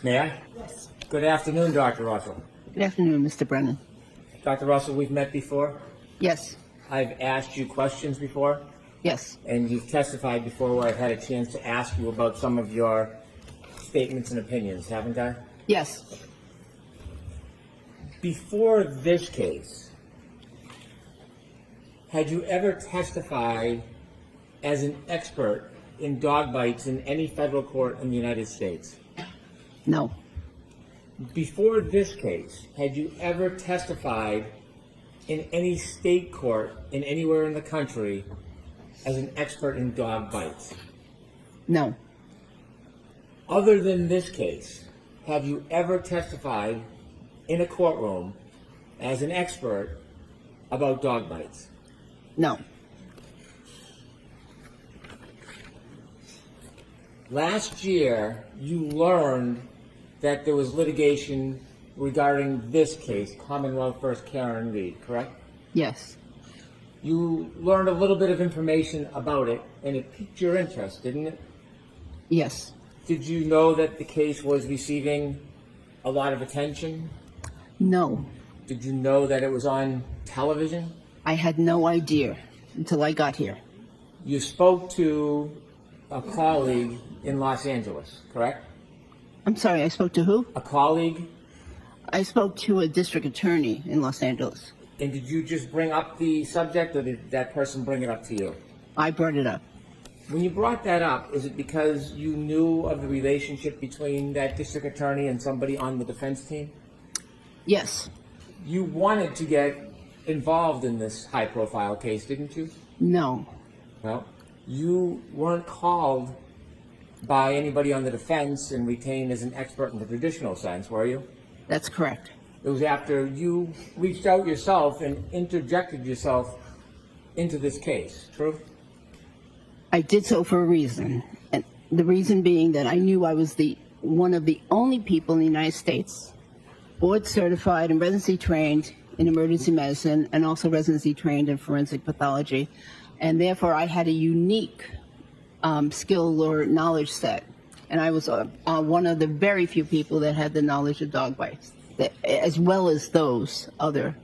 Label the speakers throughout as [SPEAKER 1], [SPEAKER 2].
[SPEAKER 1] May I? Yes. Good afternoon, Dr. Russell.
[SPEAKER 2] Good afternoon, Mr. Brennan.
[SPEAKER 1] Dr. Russell, we've met before.
[SPEAKER 2] Yes.
[SPEAKER 1] I've asked you questions before,
[SPEAKER 2] Yes.
[SPEAKER 1] and you've testified before where I've had a chance to ask you about some of your statements and opinions, haven't I?
[SPEAKER 2] Yes.
[SPEAKER 1] Before this case, had you ever testified as an expert in dog bites in any federal court in the United States?
[SPEAKER 2] No.
[SPEAKER 1] Before this case, had you ever testified in any state court in anywhere in the country as an expert in dog bites?
[SPEAKER 2] No.
[SPEAKER 1] Other than this case, have you ever testified in a courtroom as an expert about dog bites?
[SPEAKER 2] No.
[SPEAKER 1] Last year, you learned that there was litigation regarding this case, Commonwealth versus Karen Reed, correct?
[SPEAKER 2] Yes.
[SPEAKER 1] You learned a little bit of information about it, and it piqued your interest, didn't it?
[SPEAKER 2] Yes.
[SPEAKER 1] Did you know that the case was receiving a lot of attention?
[SPEAKER 2] No.
[SPEAKER 1] Did you know that it was on television?
[SPEAKER 2] I had no idea until I got here.
[SPEAKER 1] You spoke to a colleague in Los Angeles, correct?
[SPEAKER 2] I'm sorry, I spoke to who?
[SPEAKER 1] A colleague?
[SPEAKER 2] I spoke to a district attorney in Los Angeles.
[SPEAKER 1] And did you just bring up the subject, or did that person bring it up to you?
[SPEAKER 2] I brought it up.
[SPEAKER 1] When you brought that up, is it because you knew of the relationship between that district attorney and somebody on the defense team?
[SPEAKER 2] Yes.
[SPEAKER 1] You wanted to get involved in this high-profile case, didn't you?
[SPEAKER 2] No.
[SPEAKER 1] Well, you weren't called by anybody on the defense and retained as an expert in the traditional sense, were you?
[SPEAKER 2] That's correct.
[SPEAKER 1] It was after you reached out yourself and interjected yourself into this case, true?
[SPEAKER 2] I did so for a reason. And the reason being that I knew I was one of the only people in the United States board certified and residency trained in emergency medicine and also residency trained in forensic pathology. And therefore I had a unique skill or knowledge set. And I was one of the very few people that had the knowledge of dog bites, as well as those other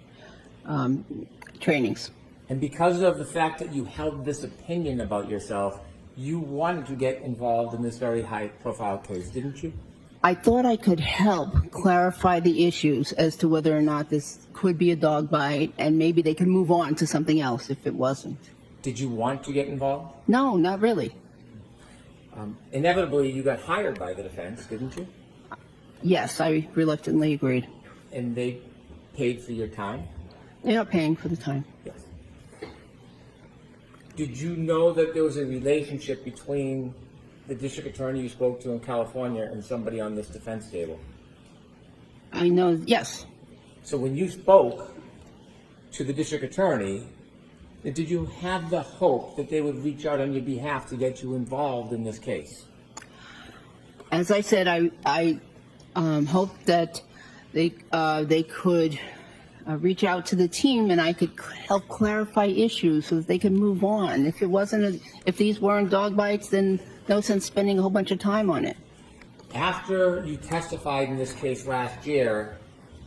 [SPEAKER 2] trainings.
[SPEAKER 1] And because of the fact that you held this opinion about yourself, you wanted to get involved in this very high-profile case, didn't you?
[SPEAKER 2] I thought I could help clarify the issues as to whether or not this could be a dog bite, and maybe they could move on to something else if it wasn't.
[SPEAKER 1] Did you want to get involved?
[SPEAKER 2] No, not really.
[SPEAKER 1] Inevitably, you got hired by the defense, didn't you?
[SPEAKER 2] Yes, I reluctantly agreed.
[SPEAKER 1] And they paid for your time?
[SPEAKER 2] They are paying for the time.
[SPEAKER 1] Yes. Did you know that there was a relationship between the district attorney you spoke to in California and somebody on this defense table?
[SPEAKER 2] I know, yes.
[SPEAKER 1] So when you spoke to the district attorney, did you have the hope that they would reach out on your behalf to get you involved in this case?
[SPEAKER 2] As I said, I hoped that they could reach out to the team and I could help clarify issues so that they could move on. If these weren't dog bites, then no sense spending a whole bunch of time on it.
[SPEAKER 1] After you testified in this case last year,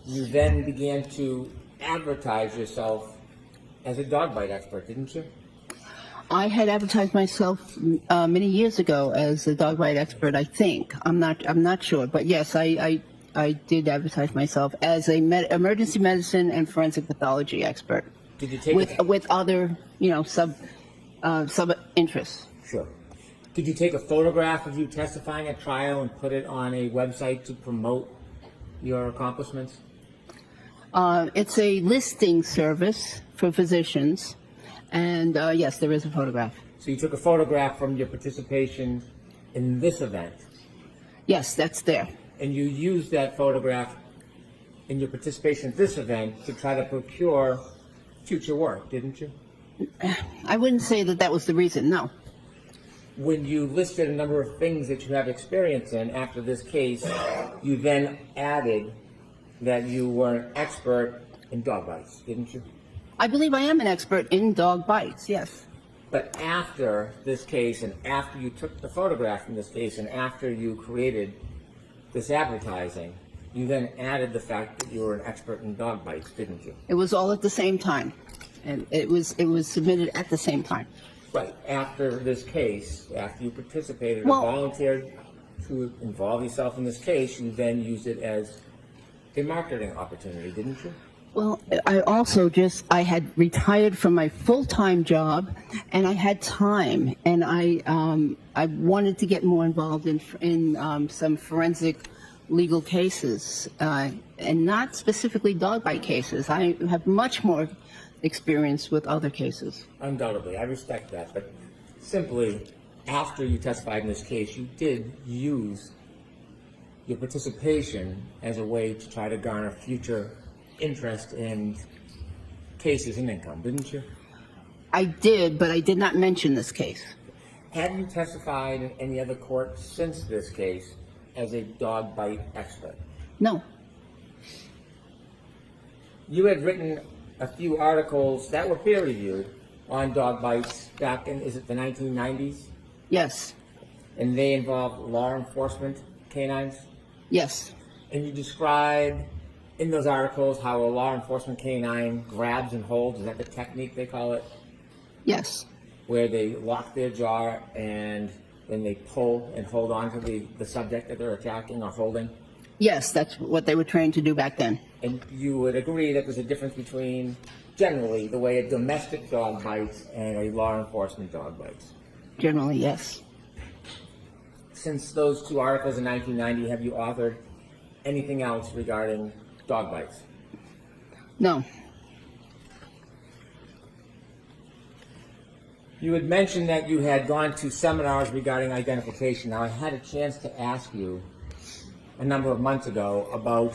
[SPEAKER 1] you then began to advertise yourself as a dog bite expert, didn't you?
[SPEAKER 2] I had advertised myself many years ago as a dog bite expert. I think I'm not sure, but yes, I did advertise myself as a emergency medicine and forensic pathology expert.
[SPEAKER 1] Did you take
[SPEAKER 2] with other sub interests?
[SPEAKER 1] Sure. Did you take a photograph of you testifying at trial and put it on a website to promote your accomplishments?
[SPEAKER 2] It's a listing service for physicians, and yes, there is a photograph.
[SPEAKER 1] So you took a photograph from your participation in this event?
[SPEAKER 2] Yes, that's there.
[SPEAKER 1] And you used that photograph in your participation in this event to try to procure future work, didn't you?
[SPEAKER 2] I wouldn't say that was the reason, no.
[SPEAKER 1] When you listed a number of things that you have experience in after this case, you then added that you were an expert in dog bites, didn't you?
[SPEAKER 2] I believe I am an expert in dog bites, yes.
[SPEAKER 1] But after this case, and after you took the photograph in this case, and after you created this advertising, you then added the fact that you were an expert in dog bites, didn't you?
[SPEAKER 2] It was all at the same time, and it was submitted at the same time.
[SPEAKER 1] Right. After this case, after you participated
[SPEAKER 2] Well-
[SPEAKER 1] and volunteered to involve yourself in this case, you then used it as a marketing opportunity, didn't you?
[SPEAKER 2] Well, I had retired from my full-time job, and I had time, and I wanted to get more involved in some forensic legal cases, and not specifically dog bite cases. I have much more experience with other cases.
[SPEAKER 1] Undoubtedly, I respect that, but simply after you testified in this case, you did use your participation as a way to try to garner future interest in cases and income, didn't you?
[SPEAKER 2] I did, but I did not mention this case.
[SPEAKER 1] Have you testified in any other court since this case as a dog bite expert?
[SPEAKER 2] No.
[SPEAKER 1] You had written a few articles that were peer reviewed on dog bites back in, is it the 1990s?
[SPEAKER 2] Yes.
[SPEAKER 1] And they involved law enforcement canines?
[SPEAKER 2] Yes.
[SPEAKER 1] And you described in those articles how a law enforcement canine grabs and holds, is that the technique they call it?
[SPEAKER 2] Yes.
[SPEAKER 1] Where they lock their jaw and then they pull and hold on to the subject that they're attacking or holding?
[SPEAKER 2] Yes, that's what they were trained to do back then.
[SPEAKER 1] And you would agree that there's a difference between, generally, the way a domestic dog bites and a law enforcement dog bites?
[SPEAKER 2] Generally, yes.
[SPEAKER 1] Since those two articles in 1990, have you authored anything else regarding dog bites?
[SPEAKER 2] No.
[SPEAKER 1] You had mentioned that you had gone to seminars regarding identification. Now, I had a chance to ask you a number of months ago about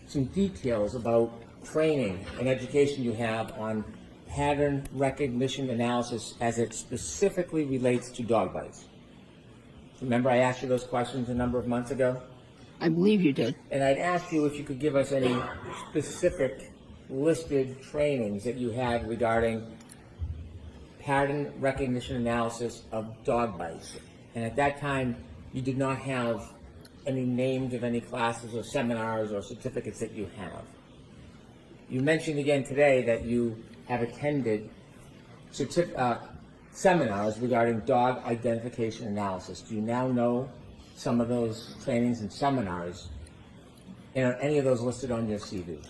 [SPEAKER 1] some details about training and education you have on pattern recognition analysis as it specifically relates to dog bites. Remember I asked you those questions a number of months ago?
[SPEAKER 2] I believe you did.
[SPEAKER 1] And I'd asked you if you could give us any specific listed trainings that you had regarding pattern recognition analysis of dog bites. And at that time, you did not have any names of any classes or seminars or certificates that you have. You mentioned again today that you have attended seminars regarding dog identification analysis. Do you now know some of those trainings and seminars? And are any of those listed on your CV?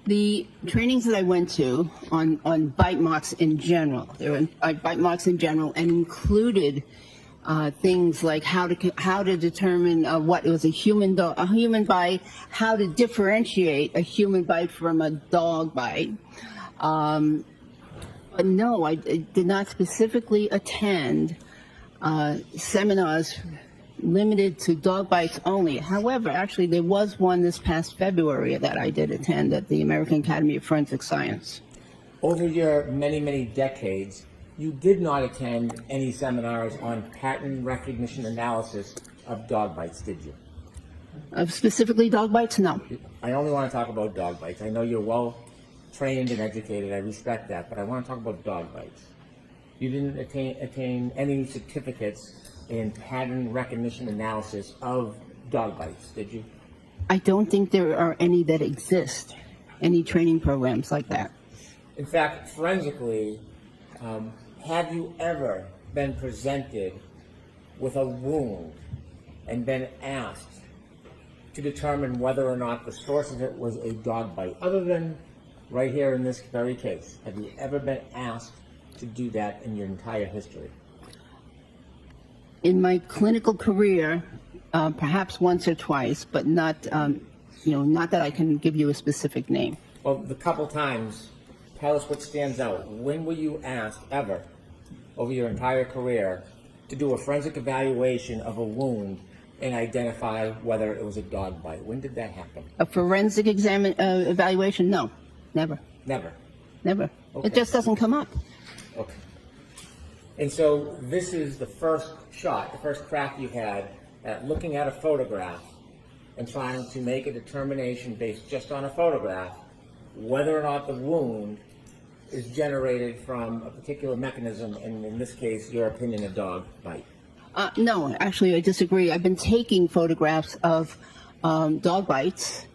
[SPEAKER 2] The trainings that I went to on bite marks in general, there were bite marks in general, and included things like how to determine what was a human bite, how to differentiate a human bite from a dog bite. But no, I did not specifically attend seminars limited to dog bites only. However, actually, there was one this past February that I did attend at the American Academy of Forensic Science.
[SPEAKER 1] Over your many, many decades, you did not attend any seminars on pattern recognition analysis of dog bites, did you?
[SPEAKER 2] Specifically dog bites? No.
[SPEAKER 1] I only want to talk about dog bites. I know you're well trained and educated. I respect that, but I want to talk about dog bites. You didn't attain any certificates in pattern recognition analysis of dog bites, did you?
[SPEAKER 2] I don't think there are any that exist, any training programs like that.
[SPEAKER 1] In fact, forensically, have you ever been presented with a wound and been asked to determine whether or not the source of it was a dog bite, other than right here in this very case? Have you ever been asked to do that in your entire history?
[SPEAKER 2] In my clinical career, perhaps once or twice, but not, not that I can give you a specific name.
[SPEAKER 1] Well, the couple times, tell us what stands out. When were you asked ever, over your entire career, to do a forensic evaluation of a wound and identify whether it was a dog bite? When did that happen?
[SPEAKER 2] A forensic evaluation? No, never.
[SPEAKER 1] Never.
[SPEAKER 2] Never.
[SPEAKER 1] Okay.
[SPEAKER 2] It just doesn't come up.
[SPEAKER 1] Okay. And so this is the first shot, the first crack you had at looking at a photograph and trying to make a determination based just on a photograph whether or not the wound is generated from a particular mechanism, and in this case, your opinion, a dog bite.
[SPEAKER 2] No, actually, I disagree. I've been taking photographs of dog bites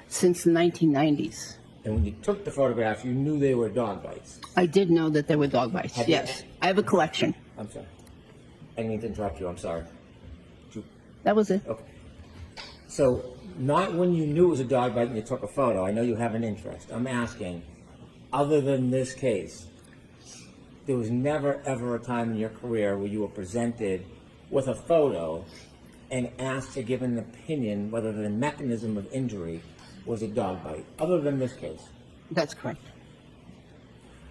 [SPEAKER 2] since the 1990s.
[SPEAKER 1] And when you took the photographs, you knew they were dog bites.
[SPEAKER 2] I did know that there were dog bites,
[SPEAKER 1] Have you-
[SPEAKER 2] yes. I have a collection.
[SPEAKER 1] I'm sorry. I didn't mean to interrupt you. I'm sorry.
[SPEAKER 2] That was it.
[SPEAKER 1] Okay. So, not when you knew it was a dog bite and you took a photo. I know you have an interest. I'm asking, other than this case, there was never ever a time in your career where you were presented with a photo and asked to give an opinion whether the mechanism of injury was a dog bite, other than this case.
[SPEAKER 2] That's correct.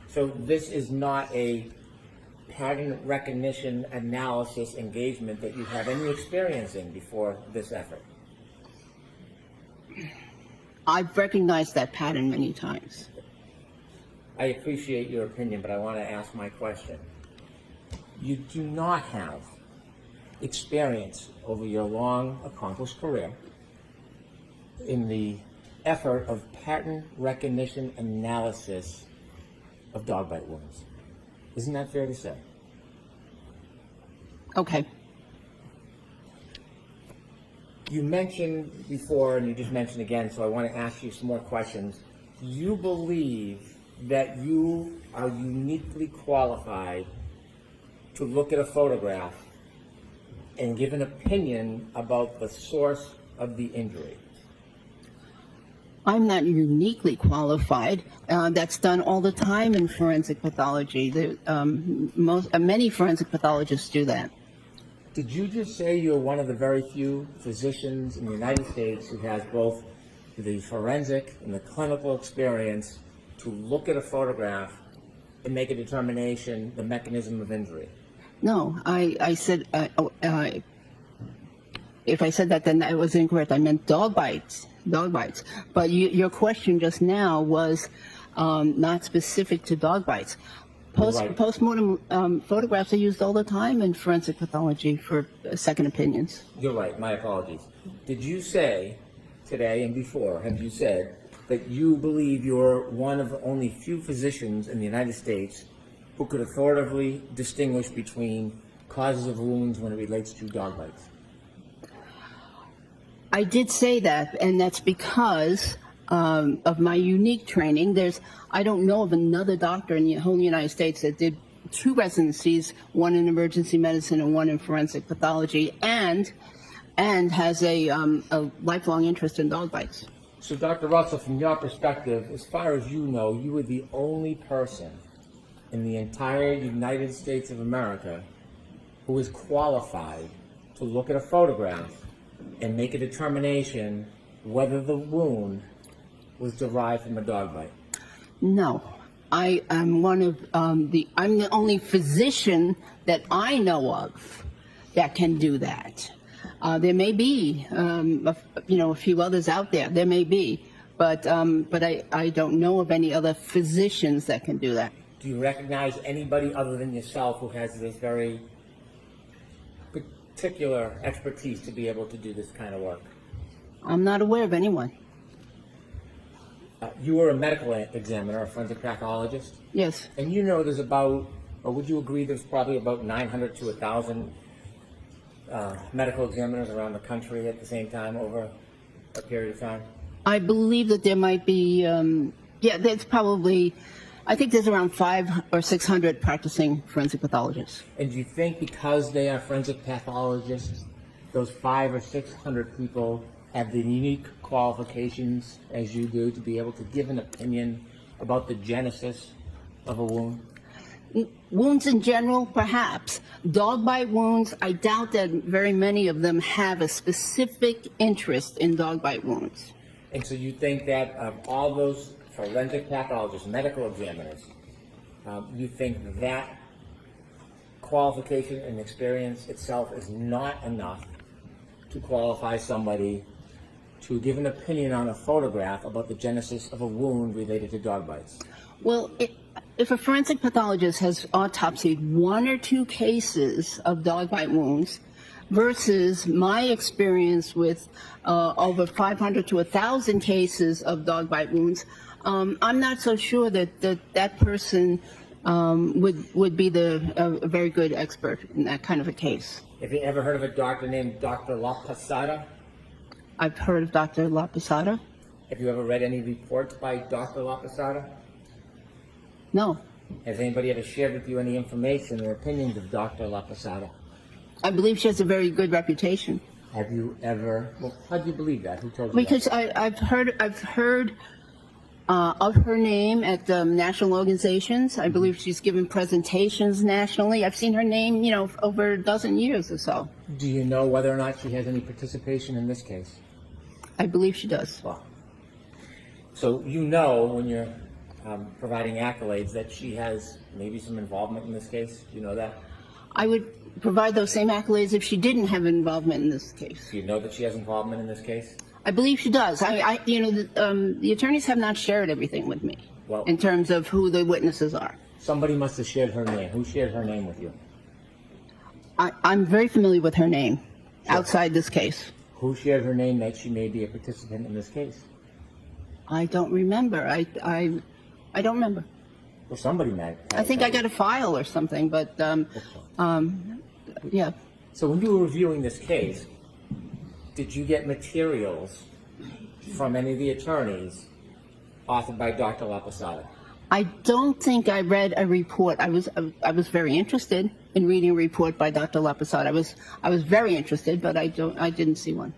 [SPEAKER 1] So this is not a pattern recognition analysis engagement that you have any experience in before this effort.
[SPEAKER 2] I've recognized that pattern many times.
[SPEAKER 1] I appreciate your opinion, but I want to ask my question. You do not have experience over your long, accomplished career in the effort of pattern recognition analysis of dog bite wounds. Isn't that fair to say?
[SPEAKER 2] Okay.
[SPEAKER 1] You mentioned before, and you just mentioned again, so I want to ask you some more questions. Do you believe that you are uniquely qualified to look at a photograph and give an opinion about the source of the injury?
[SPEAKER 2] I'm not uniquely qualified. That's done all the time in forensic pathology. Many forensic pathologists do that.
[SPEAKER 1] Did you just say you're one of the very few physicians in the United States who has both the forensic and the clinical experience to look at a photograph and make a determination, the mechanism of injury?
[SPEAKER 2] No, I said, if I said that, then that was incorrect. I meant dog bites. But your question just now was not specific to dog bites.
[SPEAKER 1] Right.
[SPEAKER 2] Postmortem photographs are used all the time in forensic pathology for second opinions.
[SPEAKER 1] You're right, my apologies. Did you say today and before, have you said that you believe you're one of only few physicians in the United States who could authoritatively distinguish between causes of wounds when it relates to dog bites?
[SPEAKER 2] I did say that, and that's because of my unique training. I don't know of another doctor in the whole United States that did 2 residencies, one in emergency medicine and one in forensic pathology, and has a lifelong interest in dog bites.
[SPEAKER 1] So, Dr. Russell, from your perspective, as far as you know, you were the only person in the entire United States of America who is qualified to look at a photograph and make a determination whether the wound was derived from a dog bite.
[SPEAKER 2] No, I am I'm the only physician that I know of that can do that. There may be, a few others out there. There may be, but I don't know of any other physicians that can do that.
[SPEAKER 1] Do you recognize anybody other than yourself who has this very particular expertise to be able to do this kind of work?
[SPEAKER 2] I'm not aware of anyone.
[SPEAKER 1] You were a medical examiner, a forensic pathologist,
[SPEAKER 2] Yes.
[SPEAKER 1] and you know there's about, or would you agree there's probably about 900 to 1,000 medical examiners around the country at the same time over a period of time?
[SPEAKER 2] I believe that there might be, there's probably, I think there's around 500 or 600 practicing forensic pathologists.
[SPEAKER 1] And do you think because they are forensic pathologists, those 500 or 600 people have the unique qualifications as you do to be able to give an opinion about the genesis of a wound?
[SPEAKER 2] Wounds in general, perhaps. Dog bite wounds, I doubt that very many of them have a specific interest in dog bite wounds.
[SPEAKER 1] And so you think that of all those forensic pathologists, medical examiners, you think that qualification and experience itself is not enough to qualify somebody to give an opinion on a photograph about the genesis of a wound related to dog bites?
[SPEAKER 2] Well, if a forensic pathologist has autopsied 1 or 2 cases of dog bite wounds versus my experience with over 500 to 1,000 cases of dog bite wounds, I'm not so sure that person would be a very good expert in that kind of a case.
[SPEAKER 1] Have you ever heard of a doctor named Dr. La Posada?
[SPEAKER 2] I've heard of Dr. La Posada.
[SPEAKER 1] Have you ever read any reports by Dr. La Posada?
[SPEAKER 2] No.
[SPEAKER 1] Has anybody ever shared with you any information or opinions of Dr. La Posada?
[SPEAKER 2] I believe she has a very good reputation.
[SPEAKER 1] Have you ever, well, how do you believe that? Who told you
[SPEAKER 2] Because
[SPEAKER 1] that?
[SPEAKER 2] I've heard of her name at national organizations. I believe she's given presentations nationally. I've seen her name, over a dozen years or so.
[SPEAKER 1] Do you know whether or not she has any participation in this case?
[SPEAKER 2] I believe she does.
[SPEAKER 1] Well, so you know when you're providing accolades that she has maybe some involvement in this case? Do you know that?
[SPEAKER 2] I would provide those same accolades if she didn't have involvement in this case.
[SPEAKER 1] Do you know that she has involvement in this case?
[SPEAKER 2] I believe she does. The attorneys have not shared everything with me
[SPEAKER 1] Well-
[SPEAKER 2] in terms of who the witnesses are.
[SPEAKER 1] Somebody must have shared her name. Who shared her name with you?
[SPEAKER 2] I'm very familiar with her name outside this case.
[SPEAKER 1] Who shared her name that she may be a participant in this case?
[SPEAKER 2] I don't remember. I don't remember.
[SPEAKER 1] Well, somebody might.
[SPEAKER 2] I think I got a file or something, but yeah.
[SPEAKER 1] So when you were reviewing this case, did you get materials from any of the attorneys authored by Dr. La Posada?
[SPEAKER 2] I don't think I read a report. I was very interested in reading a report by Dr. La Posada. I was very interested, but I didn't see one.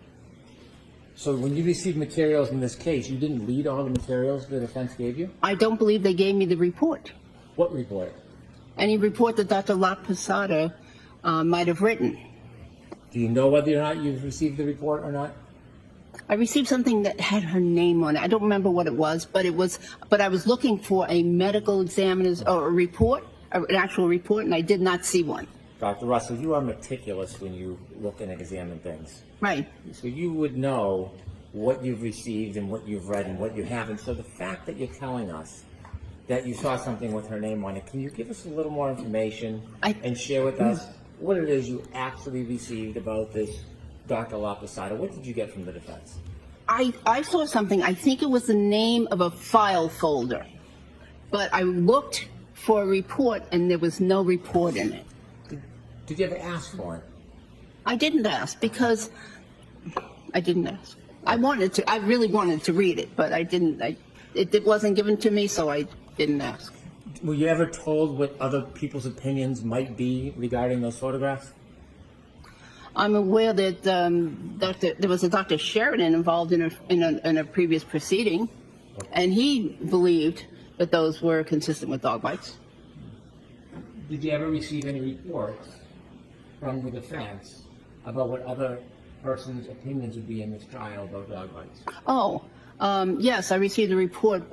[SPEAKER 1] So when you received materials in this case, you didn't read all the materials the defense gave you?
[SPEAKER 2] I don't believe they gave me the report.
[SPEAKER 1] What report?
[SPEAKER 2] Any report that Dr. La Posada might have written.
[SPEAKER 1] Do you know whether or not you've received the report or not?
[SPEAKER 2] I received something that had her name on it. I don't remember what it was, but I was looking for a medical examiner's or a report, an actual report, and I did not see one.
[SPEAKER 1] Dr. Russell, you are meticulous when you look and examine things.
[SPEAKER 2] Right.
[SPEAKER 1] So you would know what you've received and what you've read and what you haven't. So the fact that you're telling us that you saw something with her name on it, can you give us a little more information and share with us what it is you actually received about this Dr. La Posada? What did you get from the defense?
[SPEAKER 2] I saw something. I think it was the name of a file folder, but I looked for a report and there was no report in it.
[SPEAKER 1] Did you ever ask for it?
[SPEAKER 2] I didn't ask because I didn't ask. I really wanted to read it, but I didn't. It wasn't given to me, so I didn't ask.
[SPEAKER 1] Were you ever told what other people's opinions might be regarding those photographs?
[SPEAKER 2] I'm aware that there was a Dr. Sheridan involved in a previous proceeding, and he believed that those were consistent with dog bites.
[SPEAKER 1] Did you ever receive any reports from the defense about what other persons' opinions would be in this trial about dog bites?
[SPEAKER 2] Yes, I received a report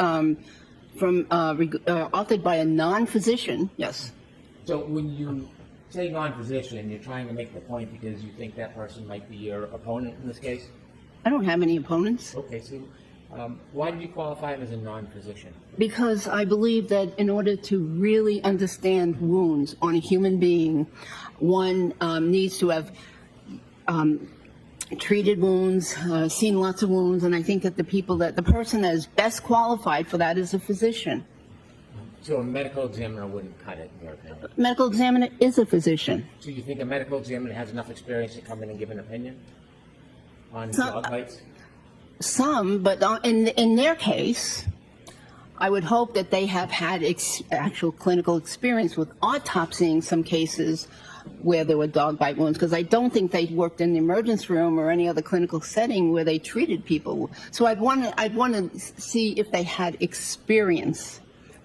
[SPEAKER 2] authored by a non-physician. Yes.
[SPEAKER 1] So when you say non-physician, you're trying to make the point because you think that person might be your opponent in this case?
[SPEAKER 2] I don't have any opponents.
[SPEAKER 1] Okay, so why did you qualify him as a non-physician?
[SPEAKER 2] Because I believe that in order to really understand wounds on a human being, one needs to have treated wounds, seen lots of wounds, and I think that the person that is best qualified for that is a physician.
[SPEAKER 1] So a medical examiner wouldn't cut it, in your opinion?
[SPEAKER 2] Medical examiner is a physician.
[SPEAKER 1] So you think a medical examiner has enough experience to come in and give an opinion on dog bites?
[SPEAKER 2] Some, but in their case, I would hope that they have had actual clinical experience with autopsying some cases where there were dog bite wounds, because I don't think they worked in the emergency room or any other clinical setting where they treated people. So I'd want to see if they had experience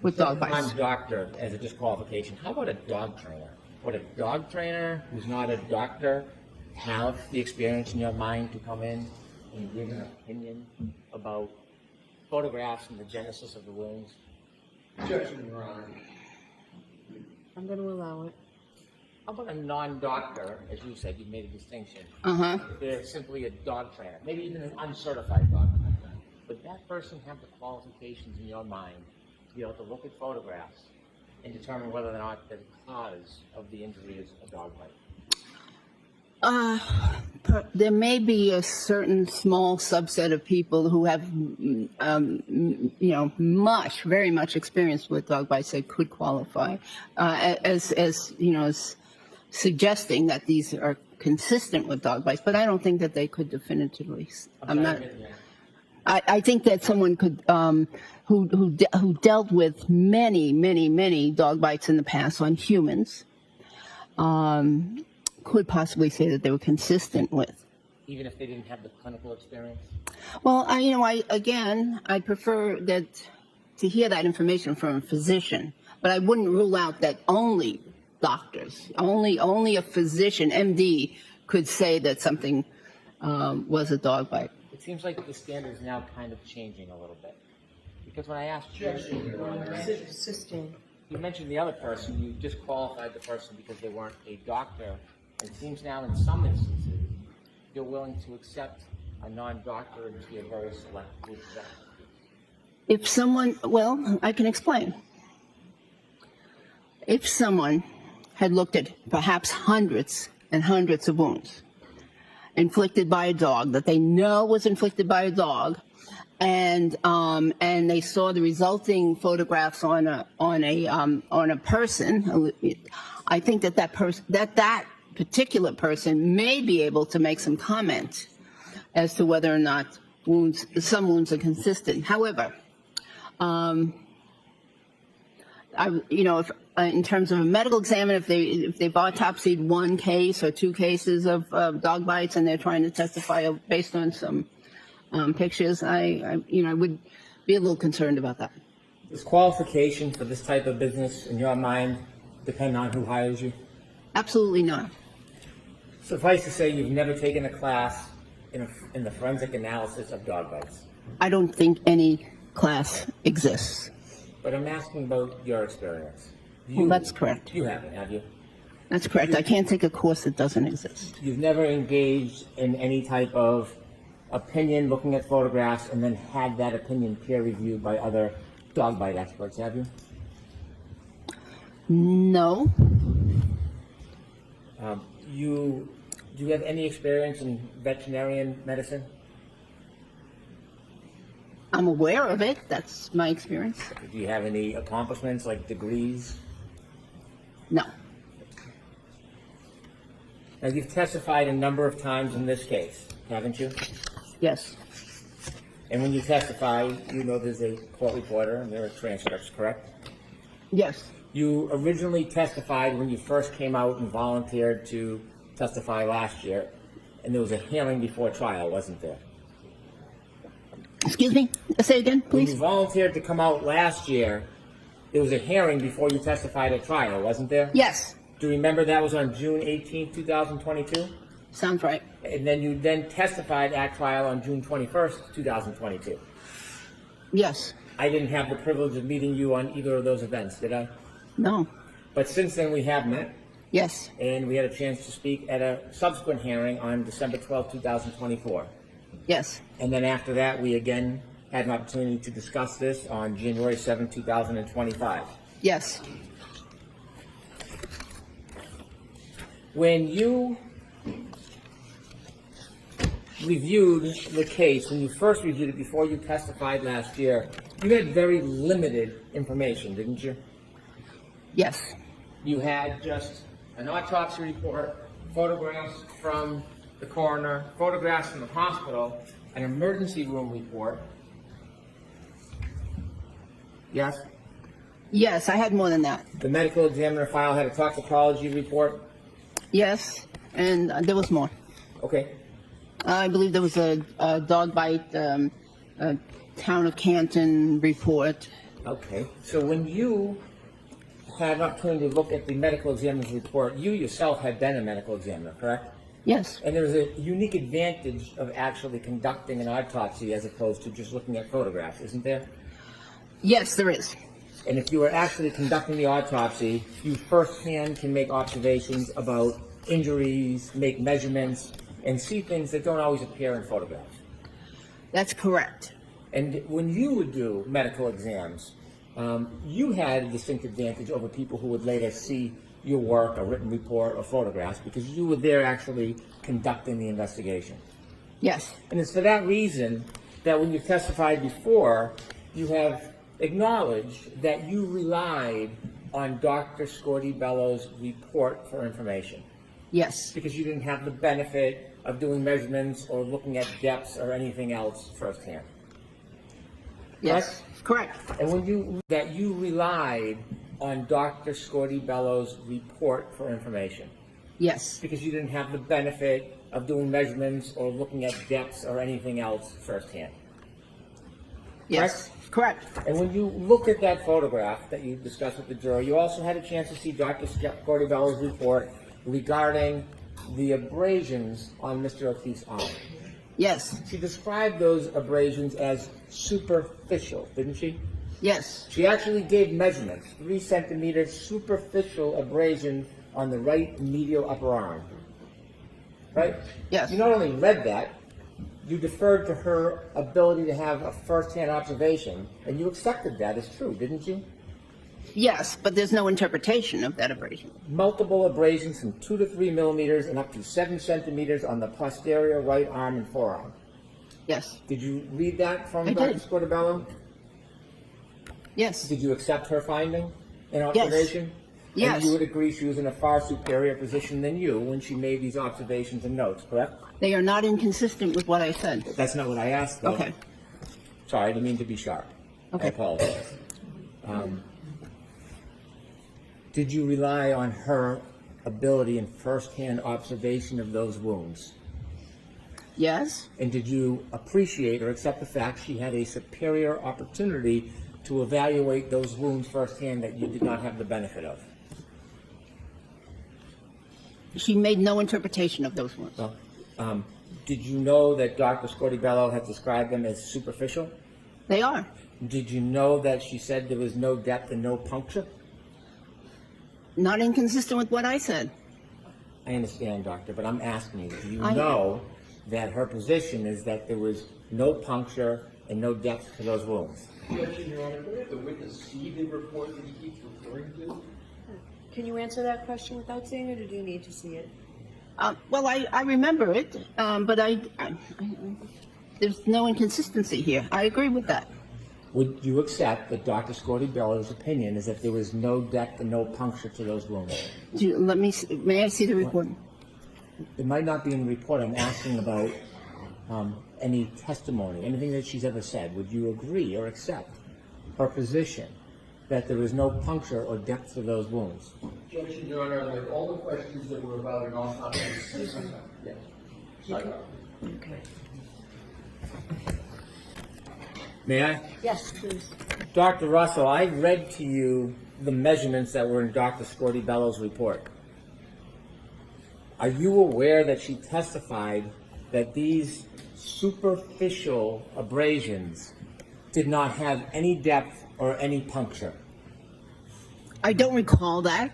[SPEAKER 2] with dog bites.
[SPEAKER 1] I'm doctor as a disqualification. How about a dog trainer? Would a dog trainer who's not a doctor have the experience in your mind to come in and give an opinion about photographs and the genesis of the wounds?
[SPEAKER 3] Objection, Your Honor.
[SPEAKER 2] I'm going to allow it.
[SPEAKER 1] How about a non-doctor, as you said, you made a distinction. They're simply a dog trainer, maybe even an uncertified dog trainer. Would that person have the qualifications in your mind to be able to look at photographs and determine whether or not the cause of the injury is a dog bite?
[SPEAKER 2] There may be a certain small subset of people who have, very much experience with dog bites that could qualify, as suggesting that these are consistent with dog bites, but I don't think that they could definitively. I'm not.
[SPEAKER 1] Yeah.
[SPEAKER 2] I think that someone could, who dealt with many dog bites in the past on humans, could possibly say that they were consistent with.
[SPEAKER 1] Even if they didn't have the clinical experience?
[SPEAKER 2] Well, I prefer that to hear that information from a physician, but I wouldn't rule out that only doctors, only a physician, MD, could say that something was a dog bite.
[SPEAKER 1] It seems like the standard is now kind of changing a little bit. Because when I asked you, you mentioned the other person, you disqualified the person because they weren't a doctor. It seems now in some instances, you're willing to accept a non-doctor into a very select group of experts.
[SPEAKER 2] If someone, well, I can explain. If someone had looked at perhaps hundreds and hundreds of wounds inflicted by a dog that they know was inflicted by a dog, and they saw the resulting photographs on a person, I think that particular person may be able to make some comment as to whether or not some wounds are consistent. However, if in terms of a medical examiner, if they've autopsied one case or two cases of dog bites and they're trying to testify based on some pictures, I would be a little concerned about that.
[SPEAKER 1] Does qualification for this type of business, in your mind, depend on who hires you?
[SPEAKER 2] Absolutely not.
[SPEAKER 1] Suffice to say, you've never taken a class in the forensic analysis of dog bites.
[SPEAKER 2] I don't think any class exists.
[SPEAKER 1] But I'm asking about your experience.
[SPEAKER 2] Well, that's correct.
[SPEAKER 1] You haven't, have you?
[SPEAKER 2] That's correct. I can't take a course that doesn't exist.
[SPEAKER 1] You've never engaged in any type of opinion looking at photographs and then had that opinion peer reviewed by other dog bite experts, have you?
[SPEAKER 2] No.
[SPEAKER 1] Do you have any experience in veterinarian medicine?
[SPEAKER 2] I'm aware of it. That's my experience.
[SPEAKER 1] Do you have any accomplishments like degrees?
[SPEAKER 2] No.
[SPEAKER 1] Now, you've testified a number of times in this case, haven't you?
[SPEAKER 2] Yes.
[SPEAKER 1] And when you testify, you know there's a court reporter and there are transcripts, correct?
[SPEAKER 2] Yes.
[SPEAKER 1] You originally testified when you first came out and volunteered to testify last year, and there was a hearing before trial, wasn't there?
[SPEAKER 2] Excuse me? Say again,
[SPEAKER 1] When
[SPEAKER 2] please.
[SPEAKER 1] you volunteered to come out last year, there was a hearing before you testified at trial, wasn't there?
[SPEAKER 2] Yes.
[SPEAKER 1] Do you remember that was on June 18, 2022?
[SPEAKER 2] Sounds right.
[SPEAKER 1] And then you testified at trial on June 21st, 2022.
[SPEAKER 2] Yes.
[SPEAKER 1] I didn't have the privilege of meeting you on either of those events, did I?
[SPEAKER 2] No.
[SPEAKER 1] But since then, we have met,
[SPEAKER 2] Yes.
[SPEAKER 1] and we had a chance to speak at a subsequent hearing on December 12, 2024.
[SPEAKER 2] Yes.
[SPEAKER 1] And then after that, we again had an opportunity to discuss this on January 7, 2025.
[SPEAKER 2] Yes.
[SPEAKER 1] When you reviewed the case, when you first reviewed it before you testified last year, you had very limited information, didn't you?
[SPEAKER 2] Yes.
[SPEAKER 1] You had just an autopsy report, photographs from the coroner, photographs from the hospital, an emergency room report. Yes?
[SPEAKER 2] Yes, I had more than that.
[SPEAKER 1] The medical examiner file had a toxicology report.
[SPEAKER 2] Yes. And there was more.
[SPEAKER 1] Okay.
[SPEAKER 2] I believe there was a dog bite, a town of Canton report.
[SPEAKER 1] Okay. So when you had an opportunity to look at the medical examiner's report, you yourself had been a medical examiner, correct?
[SPEAKER 2] Yes.
[SPEAKER 1] And there's a unique advantage of actually conducting an autopsy as opposed to just looking at photographs, isn't there?
[SPEAKER 2] Yes, there is.
[SPEAKER 1] And if you are actually conducting the autopsy, you firsthand can make observations about injuries, make measurements, and see things that don't always appear in photographs.
[SPEAKER 2] That's correct.
[SPEAKER 1] And when you would do medical exams, you had a distinct advantage over people who would later see your work, a written report, or photographs, because you were there actually conducting the investigation.
[SPEAKER 2] Yes.
[SPEAKER 1] And it's for that reason that when you testified before, you have acknowledged that you relied on Dr. Scordi Bello's report for information.
[SPEAKER 2] Yes.
[SPEAKER 1] Because you didn't have the benefit of doing measurements or looking at depths or anything else firsthand.
[SPEAKER 2] Yes. Correct.
[SPEAKER 1] And when you relied on Dr. Scordy Bellows' report for information,
[SPEAKER 2] Yes.
[SPEAKER 1] because you didn't have the benefit of doing measurements or looking at depths or anything else firsthand.
[SPEAKER 2] Yes. Correct.
[SPEAKER 1] And when you looked at that photograph that you discussed with the jury, you also had a chance to see Dr. Scordy Bellows' report regarding the abrasions on Mr. O'Keefe's arm.
[SPEAKER 2] Yes.
[SPEAKER 1] She described those abrasions as superficial, didn't she?
[SPEAKER 2] Yes.
[SPEAKER 1] She actually gave measurements, 3 centimeter superficial abrasion on the right medial upper arm. Right?
[SPEAKER 2] Yes.
[SPEAKER 1] You not only read that, you deferred to her ability to have a first-hand observation, and you accepted that as true, didn't you?
[SPEAKER 2] Yes, but there's no interpretation of that abrasion.
[SPEAKER 1] Multiple abrasions from 2 to 3 millimeters and up to 7 centimeters on the posterior right arm and forearm.
[SPEAKER 2] Yes.
[SPEAKER 1] Did you read that from
[SPEAKER 2] I
[SPEAKER 1] Dr.
[SPEAKER 2] did.
[SPEAKER 1] Scordy?
[SPEAKER 2] Yes.
[SPEAKER 1] Did you accept her finding and observation?
[SPEAKER 2] Yes.
[SPEAKER 1] And you would agree she was in a far superior position than you when she made these observations and notes, correct?
[SPEAKER 2] They are not inconsistent with what I said.
[SPEAKER 1] That's not what I asked, though.
[SPEAKER 2] Okay.
[SPEAKER 1] Sorry, I didn't mean to be sharp.
[SPEAKER 2] Okay.
[SPEAKER 1] I apologize. Did you rely on her ability and first-hand observation of those wounds?
[SPEAKER 2] Yes.
[SPEAKER 1] And did you appreciate or accept the fact she had a superior opportunity to evaluate those wounds firsthand that you did not have the benefit of?
[SPEAKER 2] She made no interpretation of those ones.
[SPEAKER 1] Well, did you know that Dr. Scordy Bellows has described them as superficial?
[SPEAKER 2] They are.
[SPEAKER 1] Did you know that she said there was no depth and no puncture?
[SPEAKER 2] Not inconsistent with what I said.
[SPEAKER 1] I understand, doctor, but I'm asking you, do you
[SPEAKER 2] I-
[SPEAKER 1] know that her position is that there was no puncture and no depth to those wounds?
[SPEAKER 3] Objection, Your Honor. Could the witness see the report that he keeps referring to?
[SPEAKER 4] Can you answer that question without seeing it, or do you need to see it?
[SPEAKER 2] Well, I remember it, but there's no inconsistency here. I agree with that.
[SPEAKER 1] Would you accept that Dr. Scordy Bellows' opinion is that there was no depth and no puncture to those wounds?
[SPEAKER 2] May I see the report?
[SPEAKER 1] It might not be in the report. I'm asking about any testimony, anything that she's ever said. Would you agree or accept her position that there was no puncture or depth to those wounds?
[SPEAKER 3] Objection, Your Honor. Like all the questions that were about an autopsy. Yes.
[SPEAKER 4] Okay.
[SPEAKER 1] May I?
[SPEAKER 4] Yes, please.
[SPEAKER 1] Dr. Russell, I read to you the measurements that were in Dr. Scordy Bellows' report. Are you aware that she testified that these superficial abrasions did not have any depth or any puncture?
[SPEAKER 2] I don't recall that.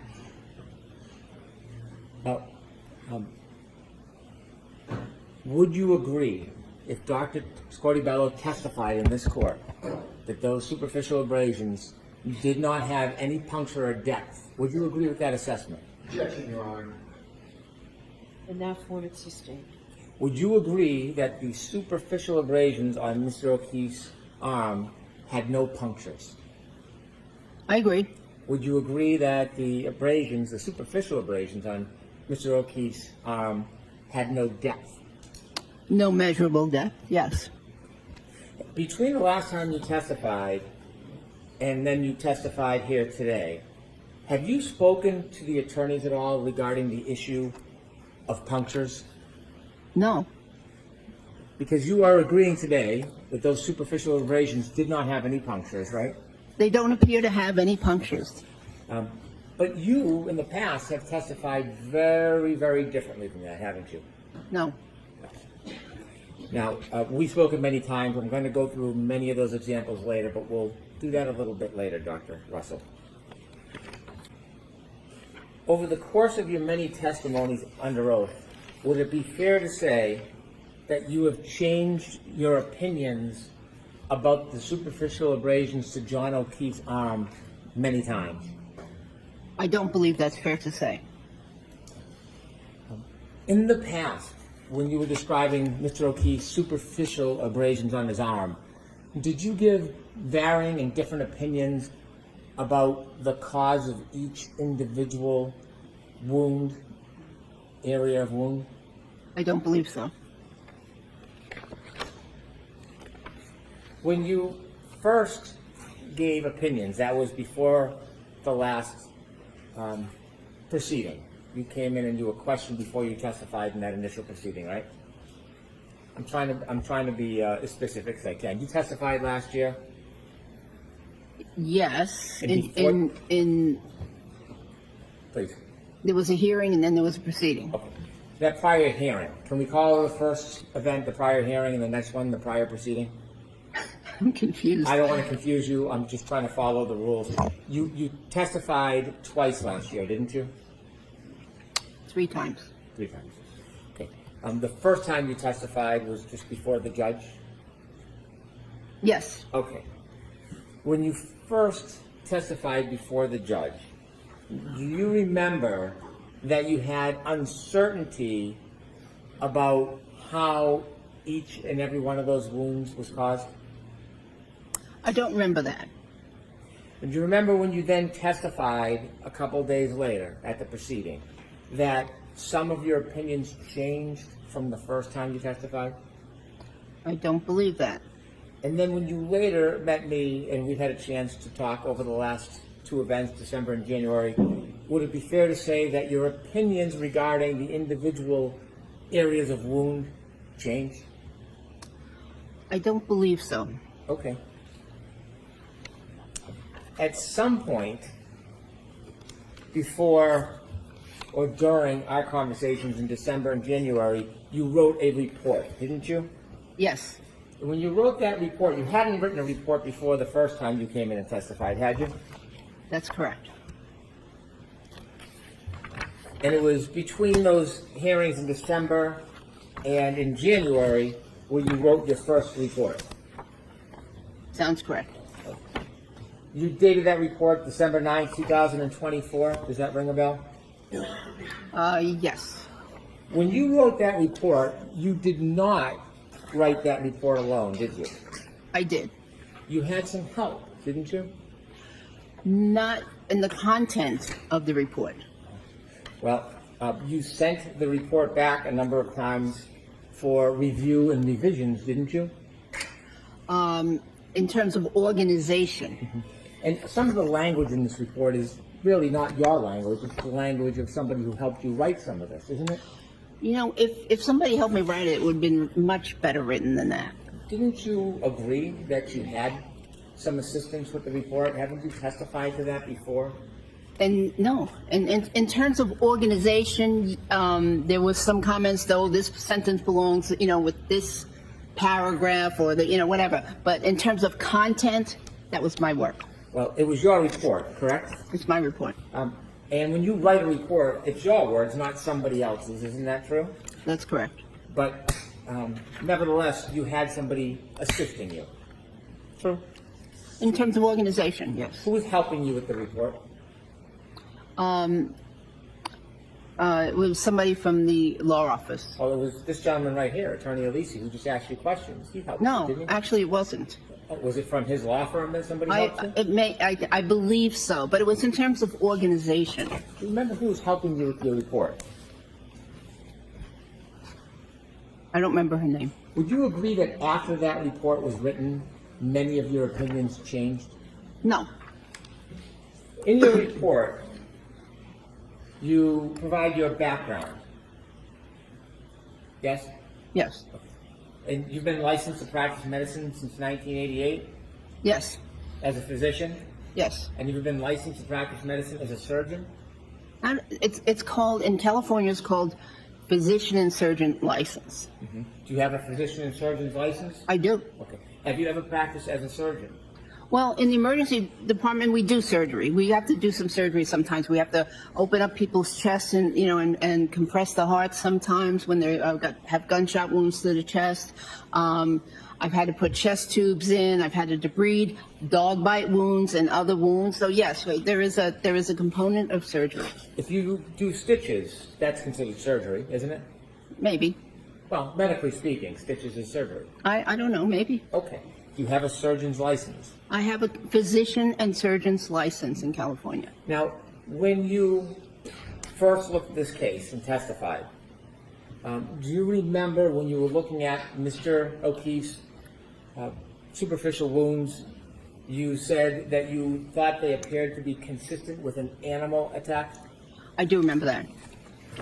[SPEAKER 1] Now, would you agree if Dr. Scordy Bellows testified in this court that those superficial abrasions did not have any puncture or depth? Would you agree with that assessment?
[SPEAKER 3] Objection, Your Honor.
[SPEAKER 4] In that form, it's sustained.
[SPEAKER 1] Would you agree that the superficial abrasions on Mr. O'Keefe's arm had no punctures?
[SPEAKER 2] I agree.
[SPEAKER 1] Would you agree that the abrasions, the superficial abrasions on Mr. O'Keefe's arm had no depth?
[SPEAKER 2] No measurable depth. Yes.
[SPEAKER 1] Between the last time you testified and then you testified here today, have you spoken to the attorneys at all regarding the issue of punctures?
[SPEAKER 2] No.
[SPEAKER 1] Because you are agreeing today that those superficial abrasions did not have any punctures, right?
[SPEAKER 2] They don't appear to have any punctures.
[SPEAKER 1] But you, in the past, have testified very, very differently than that, haven't you?
[SPEAKER 2] No.
[SPEAKER 1] Now, we've spoken many times. I'm going to go through many of those examples later, but we'll do that a little bit later, Dr. Russell. Over the course of your many testimonies under oath, would it be fair to say that you have changed your opinions about the superficial abrasions to John O'Keefe's arm many times?
[SPEAKER 2] I don't believe that's fair to say.
[SPEAKER 1] In the past, when you were describing Mr. O'Keefe's superficial abrasions on his arm, did you give varying and different opinions about the cause of each individual wound area of wound?
[SPEAKER 2] I don't believe so.
[SPEAKER 1] When you first gave opinions, that was before the last proceeding. You came in and you were questioned before you testified in that initial proceeding, right? I'm trying to be as specific as I can. You testified last year?
[SPEAKER 2] Yes,
[SPEAKER 1] And before-
[SPEAKER 2] in
[SPEAKER 1] Please.
[SPEAKER 2] there was a hearing and then there was a proceeding.
[SPEAKER 1] Okay. That prior hearing, can we call the first event the prior hearing and the next one the prior proceeding?
[SPEAKER 2] I'm confused.
[SPEAKER 1] I don't want to confuse you. I'm just trying to follow the rules. You testified twice last year, didn't you?
[SPEAKER 2] 3 times.
[SPEAKER 1] 3 times. Okay. The first time you testified was just before the judge?
[SPEAKER 2] Yes,
[SPEAKER 1] Okay. When you first testified before the judge, do you remember that you had uncertainty about how each and every one of those wounds was caused?
[SPEAKER 2] I don't remember that.
[SPEAKER 1] Do you remember when you then testified a couple days later at the proceeding that some of your opinions changed from the first time you testified?
[SPEAKER 2] I don't believe that.
[SPEAKER 1] And then when you later met me and we've had a chance to talk over the last 2 events, December and January, would it be fair to say that your opinions regarding the individual areas of wound changed?
[SPEAKER 2] I don't believe so.
[SPEAKER 1] Okay. At some point before or during our conversations in December and January, you wrote a report, didn't you?
[SPEAKER 2] Yes,
[SPEAKER 1] When you wrote that report, you hadn't written a report before the first time you came in and testified, had you?
[SPEAKER 2] that's correct.
[SPEAKER 1] And it was between those hearings in December and in January where you wrote your first report.
[SPEAKER 2] Sounds correct.
[SPEAKER 1] You dated that report December 9, 2024. Does that ring a bell?
[SPEAKER 2] Yes.
[SPEAKER 1] When you wrote that report, you did not write that report alone, did you?
[SPEAKER 2] I did.
[SPEAKER 1] You had some help, didn't you?
[SPEAKER 2] Not in the content of the report.
[SPEAKER 1] Well, you sent the report back a number of times for review and revisions, didn't you?
[SPEAKER 2] In terms of organization,
[SPEAKER 1] And some of the language in this report is really not your language, it's the language of somebody who helped you write some of this, isn't it?
[SPEAKER 2] you know, if somebody helped me write it, it would have been much better written than that.
[SPEAKER 1] Didn't you agree that you had some assistance with the report? Haven't you testified to that before?
[SPEAKER 2] And no, and in terms of organization, there was some comments though, this sentence belongs, you know, with this paragraph or the, you know, whatever. But in terms of content, that was my work.
[SPEAKER 1] Well, it was your report, correct?
[SPEAKER 2] It's my report.
[SPEAKER 1] And when you write a report, it's your words, not somebody else's. Isn't that true?
[SPEAKER 2] That's correct.
[SPEAKER 1] But nevertheless, you had somebody assisting you. True.
[SPEAKER 2] In terms of organization, yes.
[SPEAKER 1] Who was helping you with the report?
[SPEAKER 2] It was somebody from the law office.
[SPEAKER 1] Oh, it was this gentleman right here, Attorney Alisi, who just asked you questions. He helped you,
[SPEAKER 2] No,
[SPEAKER 1] didn't he?
[SPEAKER 2] actually, it wasn't.
[SPEAKER 1] Was it from his law firm that somebody helped you?
[SPEAKER 2] I believe so, but it was in terms of organization.
[SPEAKER 1] Do you remember who was helping you with your report?
[SPEAKER 2] I don't remember her name.
[SPEAKER 1] Would you agree that after that report was written, many of your opinions changed?
[SPEAKER 2] No,
[SPEAKER 1] In your report, you provide your background. Yes?
[SPEAKER 2] yes,
[SPEAKER 1] And you've been licensed to practice medicine since 1988
[SPEAKER 2] yes,
[SPEAKER 1] as a physician?
[SPEAKER 2] yes.
[SPEAKER 1] And you've been licensed to practice medicine as a surgeon?
[SPEAKER 2] It's called, in California, it's called physician and surgeon license.
[SPEAKER 1] Do you have a physician and surgeon's license?
[SPEAKER 2] I do.
[SPEAKER 1] Okay. Have you ever practiced as a surgeon?
[SPEAKER 2] Well, in the emergency department, we do surgery. We have to do some surgery sometimes. We have to open up people's chests and, you know, and compress the heart sometimes when they have gunshot wounds to the chest. I've had to put chest tubes in. I've had to debride dog bite wounds and other wounds. So yes, there is a component of surgery.
[SPEAKER 1] If you do stitches, that's considered surgery, isn't it?
[SPEAKER 2] Maybe.
[SPEAKER 1] Well, medically speaking, stitches is surgery.
[SPEAKER 2] I don't know. Maybe.
[SPEAKER 1] Okay. You have a surgeon's license.
[SPEAKER 2] I have a physician and surgeon's license in California.
[SPEAKER 1] Now, when you first looked at this case and testified, do you remember when you were looking at Mr. O'Keefe's superficial wounds, you said that you thought they appeared to be consistent with an animal attack?
[SPEAKER 2] I do remember that.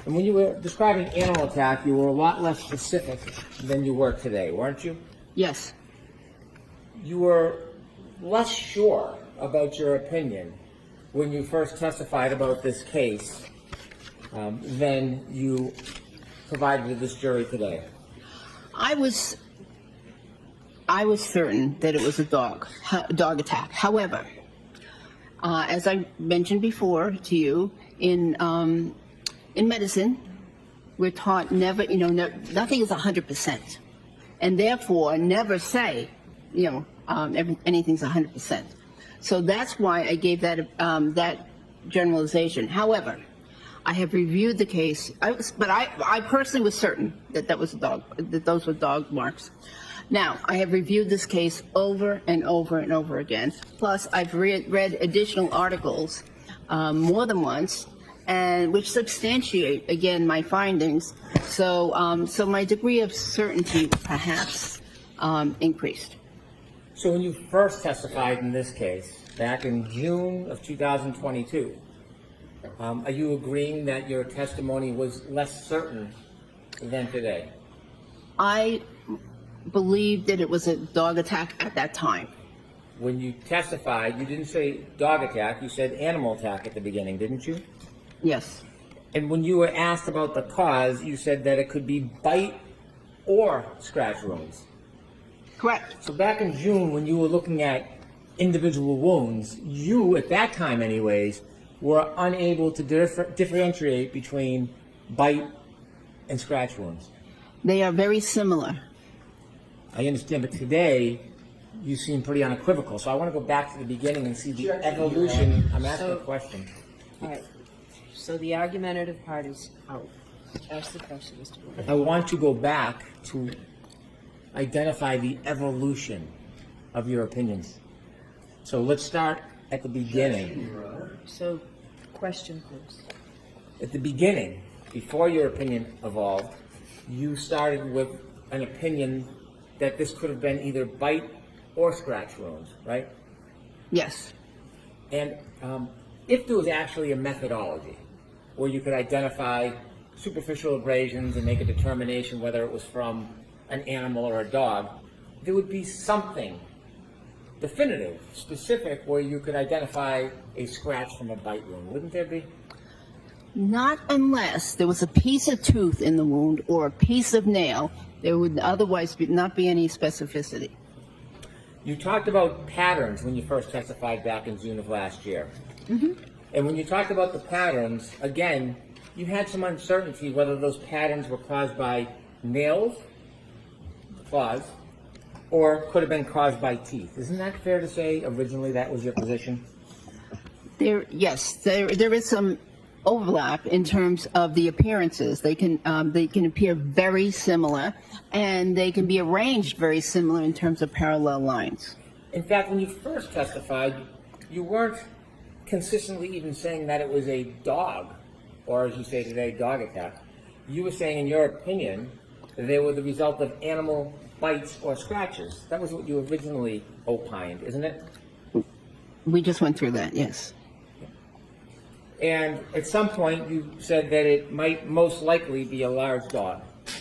[SPEAKER 1] And when you were describing animal attack, you were a lot less specific than you were today, weren't you?
[SPEAKER 2] Yes.
[SPEAKER 1] You were less sure about your opinion when you first testified about this case than you provided to this jury today.
[SPEAKER 2] I was certain that it was a dog attack. However, as I mentioned before to you, in medicine, we're taught never, nothing is 100%, and therefore never say, anything's 100%. So that's why I gave that generalization. However, I have reviewed the case, but I personally was certain that those were dog marks. Now, I have reviewed this case over and over and over again. Plus, I've read additional articles more than once, and which substantiate again my findings. So, so my degree of certainty perhaps increased.
[SPEAKER 1] So when you first testified in this case, back in June of 2022, are you agreeing that your testimony was less certain than today?
[SPEAKER 2] I believed that it was a dog attack at that time.
[SPEAKER 1] When you testified, you didn't say dog attack, you said animal attack at the beginning, didn't you?
[SPEAKER 2] Yes.
[SPEAKER 1] And when you were asked about the cause, you said that it could be bite or scratch wounds.
[SPEAKER 2] Correct.
[SPEAKER 1] So back in June, when you were looking at individual wounds, you, at that time anyways, were unable to differentiate between bite and scratch wounds.
[SPEAKER 2] They are very similar.
[SPEAKER 1] I understand, but today you seem pretty unequivocal. So I want to go back to the beginning and see the evolution. I'm asking a question.
[SPEAKER 4] All right. So the argumentative part is out. Ask the question, Mr. Wood.
[SPEAKER 1] I want to go back to identify the evolution of your opinions. So let's start at the beginning.
[SPEAKER 4] So, question, please.
[SPEAKER 1] At the beginning, before your opinion evolved, you started with an opinion that this could have been either bite or scratch wounds, right?
[SPEAKER 2] Yes.
[SPEAKER 1] And if there was actually a methodology where you could identify superficial abrasions and make a determination whether it was from an animal or a dog, there would be something definitive, specific, where you could identify a scratch from a bite wound, wouldn't there be?
[SPEAKER 2] Not unless there was a piece of tooth in the wound or a piece of nail. There would otherwise not be any specificity.
[SPEAKER 1] You talked about patterns when you first testified back in June of last year. Mm-hmm. And when you talked about the patterns, again, you had some uncertainty whether those patterns were caused by nails, claws, or could have been caused by teeth. Isn't that fair to say originally that was your position?
[SPEAKER 2] Yes, there is some overlap in terms of the appearances. They can appear very similar, and they can be arranged very similar in terms of parallel lines.
[SPEAKER 1] In fact, when you first testified, you weren't consistently even saying that it was a dog, or as you say today, dog attack. You were saying, in your opinion, that they were the result of animal bites or scratches. That was what you originally opined, isn't it?
[SPEAKER 2] We just went through that, yes.
[SPEAKER 1] And at some point, you said that it might most likely be a large dog. Do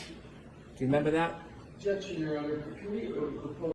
[SPEAKER 1] you remember that?
[SPEAKER 3] Objection, Your Honor. Can we propose